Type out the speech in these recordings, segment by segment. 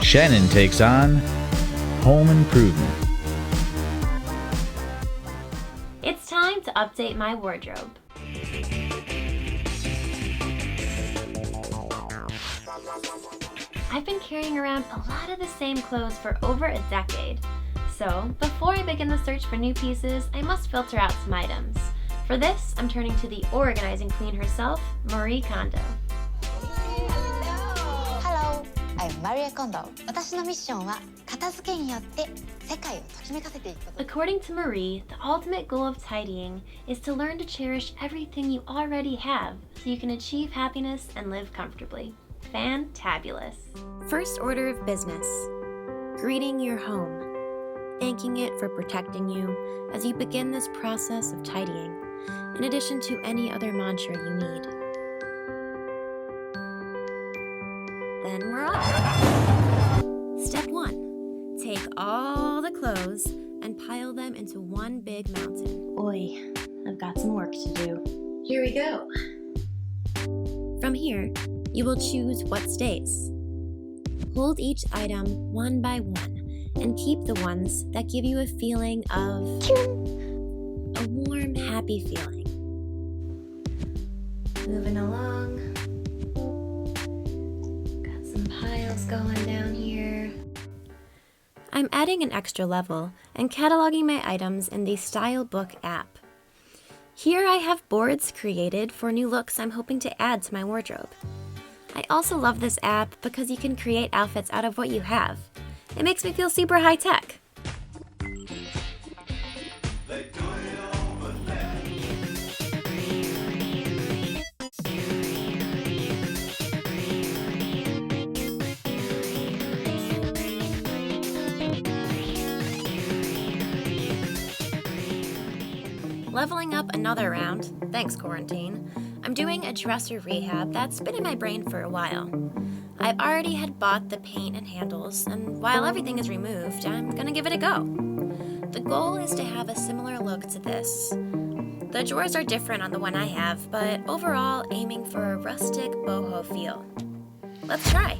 Shannon takes on home improvement. It's time to update my wardrobe. I've been carrying around a lot of the same clothes for over a decade. So, before I begin the search for new pieces, I must filter out some items. For this, I'm turning to the organizing queen herself, Marie Kondo. Hello, I'm Marie Kondo. 私のミッションは片付けによって世界をときめかせていくこと。 According to Marie, the ultimate goal of tidying is to learn to cherish everything you already have so you can achieve happiness and live comfortably. Fantabulous. First order of business. Greeting your home. Thanking it for protecting you as you begin this process of tidying, in addition to any other mantra you need. Then we're off. Step 1. Take all the clothes and pile them into one big mountain. Oi, I've got some work to do. Here we go. From here, you will choose what stays. Hold each item one by one and keep the ones that give you a feeling of a warm, happy feeling. Moving along. Got some piles going down here. I'm adding an extra level and cataloging my items in the Stylebook app. Here I have boards created for new looks I'm hoping to add to my wardrobe. I also love this app because you can create outfits out of what you have. It makes me feel super high-tech. Leveling up another round, thanks quarantine, I'm doing a dresser rehab that's been in my brain for a while. I've already had bought the paint and handles, and while everything is removed, I'm gonna give it a go. The goal is to have a similar look to this. The drawers are different on the one I have, but overall aiming for a rustic boho feel. Let's try.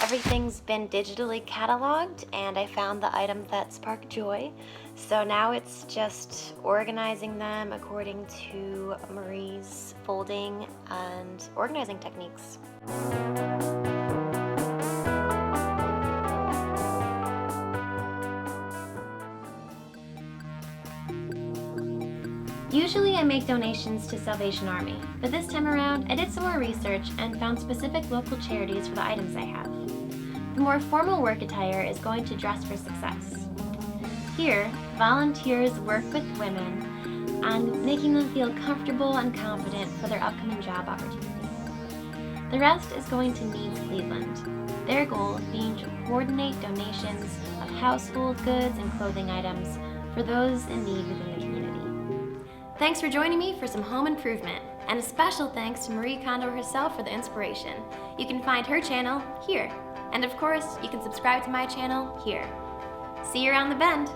Everything's been digitally cataloged and I found the items that spark joy. So now it's just organizing them according to Marie's folding and organizing techniques. Usually I make donations to Salvation Army, but this time around I did some more research and found specific local charities for the items I have. The more formal work attire is going to Dress for Success. Here, volunteers work with women on making them feel comfortable and confident for their upcoming job opportunities. The rest is going to Needs Cleveland, their goal being to coordinate donations of household goods and clothing items for those in need within the community. Thanks for joining me for some home improvement, and a special thanks to Marie Kondo herself for the inspiration. You can find her channel here. And of course, you can subscribe to my channel here. See you around the bend.